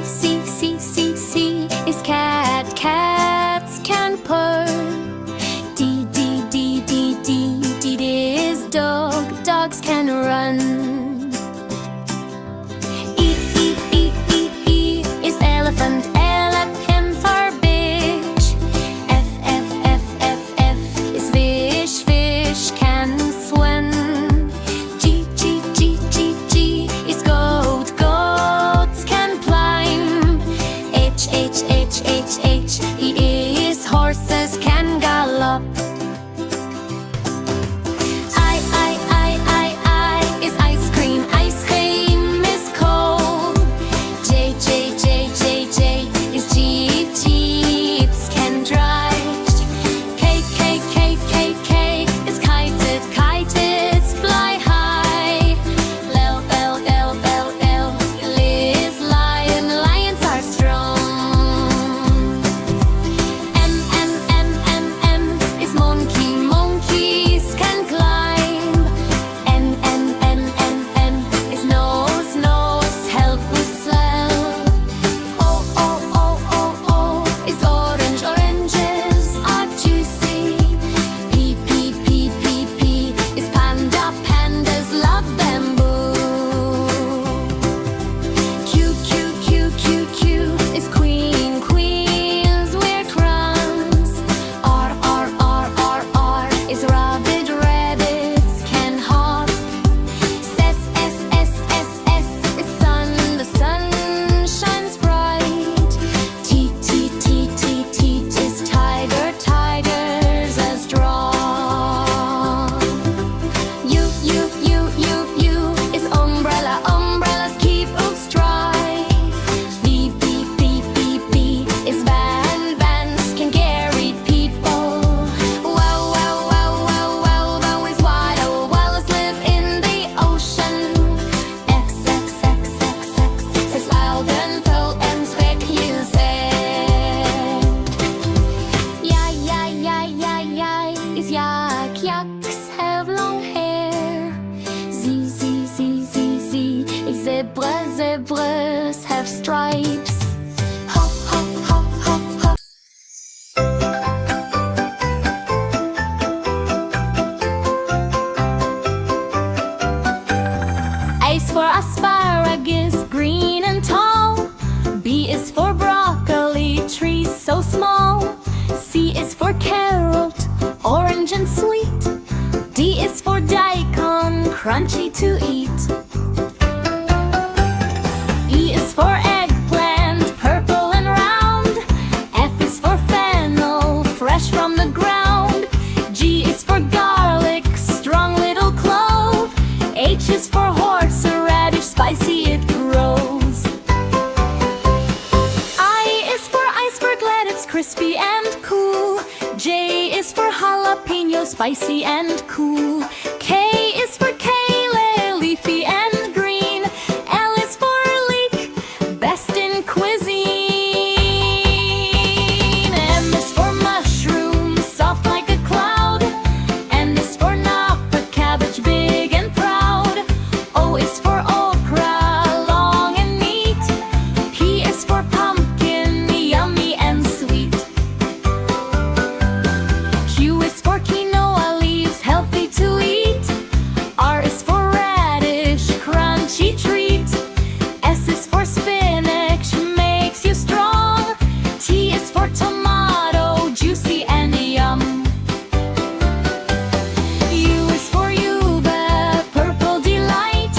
C is cat, cats can purr. D is dog, dogs can run. E is elephant, elephants are big. F is fish, fish can swim. G is goat, goats can climb. H is horses can gallop. I is ice cream, ice cream is cold. J is jeep, jeeps can drive. K is kited, kites fly high. L is lion, lions are strong. M is monkey, monkeys can climb. N is nose, nose help with smell. O is orange, oranges are juicy. P is panda, pandas love bamboo. Q is queen, queens wear crowns. R is rabbit, rabbits can hop. S is sun, the sun shines bright. T is tiger, tigers are strong. U is umbrella, umbrellas keep us dry. V is van, vans can carry people. Wow is wild, whales live in the ocean. X is loud and tall and quick you say. Y is yak, yaks have long hair. Z is zebra, zebras have stripes. Hop. A is for asparagus, green and tall. B is for broccoli, trees so small. C is for carrot, orange and sweet. D is for daikon, crunchy to eat. E is for eggplant, purple and round. F is for fennel, fresh from the ground. G is for garlic, strong little clove. H is for horseradish, spicy it grows. I is for iceberg, glad it's crispy and cool. J is for jalapeno, spicy and cool. K is for kale, leafy and green. L is for leek, best in cuisine. M is for mushroom, soft like a cloud. N is for napa, cabbage big and proud. O is for okra, long and neat. P is for pumpkin, yummy and sweet. Q is for quinoa leaves, healthy to eat. R is for radish, crunchy treat. S is for spinach, makes you strong. T is for tomato, juicy and yum. U is for yuba, purple delight.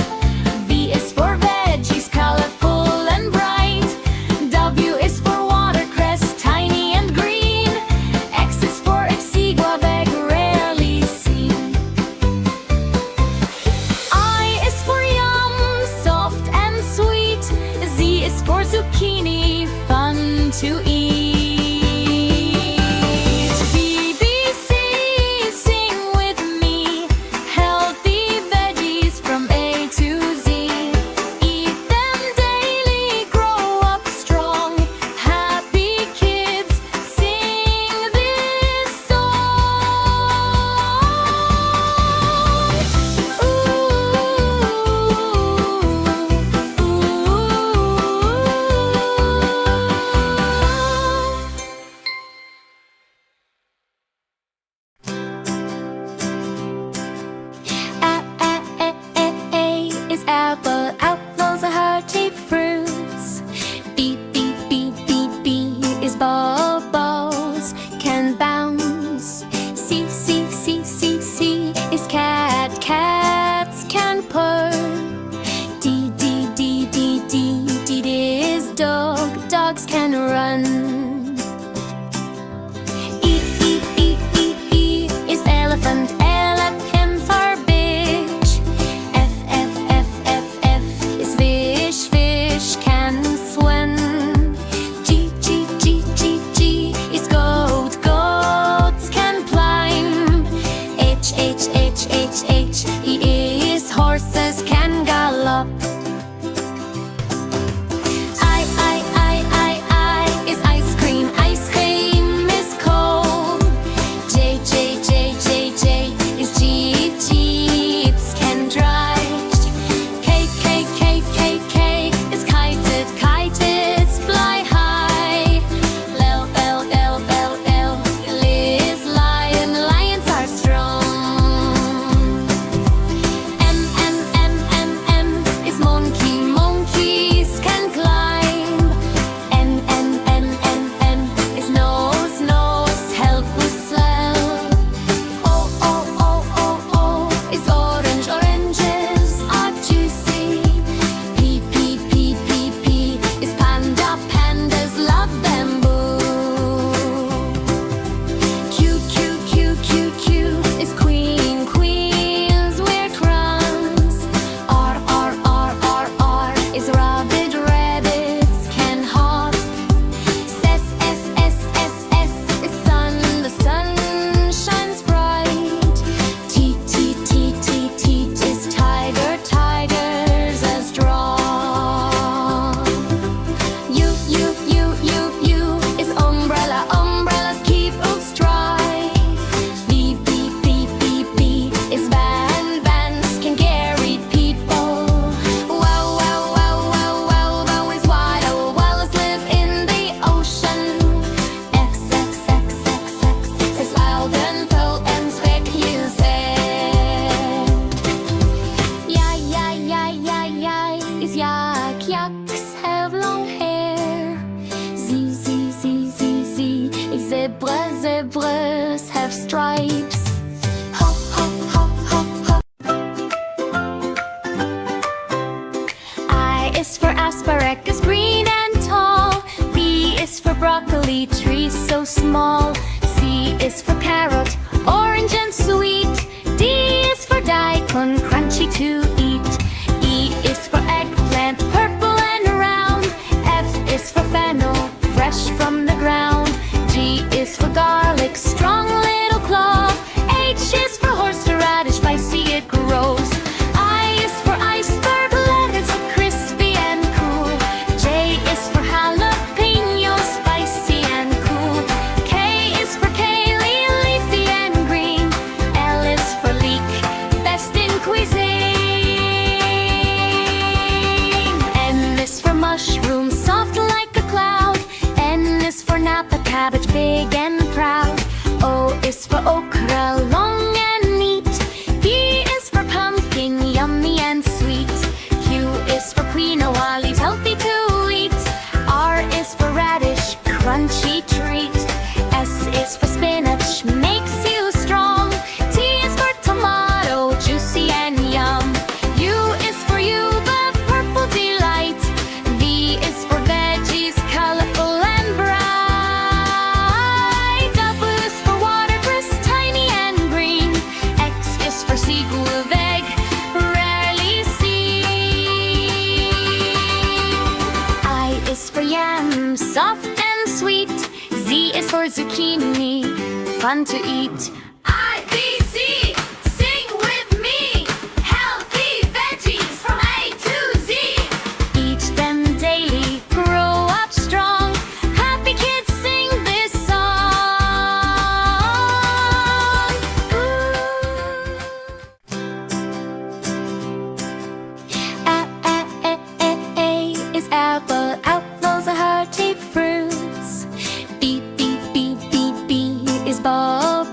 V is for veggies, colorful and bright. W is for watercress, tiny and green. X is for exigua, bag rarely seen. I is for yum, soft and sweet. Z is for zucchini, fun to eat. BBC, sing with me. Healthy veggies from A to Z. Eat them daily, grow up strong. Happy kids, sing this song. Ooh. dogs can run. E is elephant, elephants are big. F is fish, fish can swim. G is goat, goats can climb. H is horses can gallop. I is ice cream, ice cream is cold. J is jeep, jeeps can drive. K is kited, kites fly high. L is lion, lions are strong. M is monkey, monkeys can climb. N is nose, nose help with smell. O is orange, oranges are juicy. P is panda, pandas love bamboo. Q is queen, queens wear crowns. R is rabbit, rabbits can hop. S is sun, the sun shines bright. T is tiger, tigers as strong. U is umbrella, umbrellas keep us dry. V is van, vans can carry people. Wow is wild, whales live in the ocean. X is loud and full and quick music. Y is yak, yaks have long hair. Z is zebra, zebras have stripes. Hop. I is for asparagus, green and tall. B is for broccoli, trees so small. C is for carrot, orange and sweet. D is for daikon, crunchy to eat. E is for eggplant, purple and round. F is for fennel, fresh from the ground. G is for garlic, strong little claw. H is for horseradish, spicy it grows. I is for iceberg lettuce, crispy and cool. J is for jalapeno, spicy and cool. K is for kale, leafy and green. L is for leek, best in cuisine. M is for mushroom, soft like a cloud. N is for napa, cabbage big and proud. O is for okra, long and neat. P is for pumpkin, yummy and sweet. Q is for quinoa, leaves healthy to eat. R is for radish, crunchy treat. S is for spinach, makes you strong. T is for tomato, juicy and yum. U is for yuba, purple delight. V is for veggies, colorful and bright. W is for watercress, tiny and green. X is for seagull egg, rarely seen. I is for yam, soft and sweet. Z is for zucchini, fun to eat. IBC, sing with me. Healthy veggies from A to Z. Eat them daily, grow up strong. Happy kids sing this song. A is apple, apples are hearty fruits. B is ball,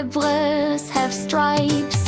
zebras have stripes.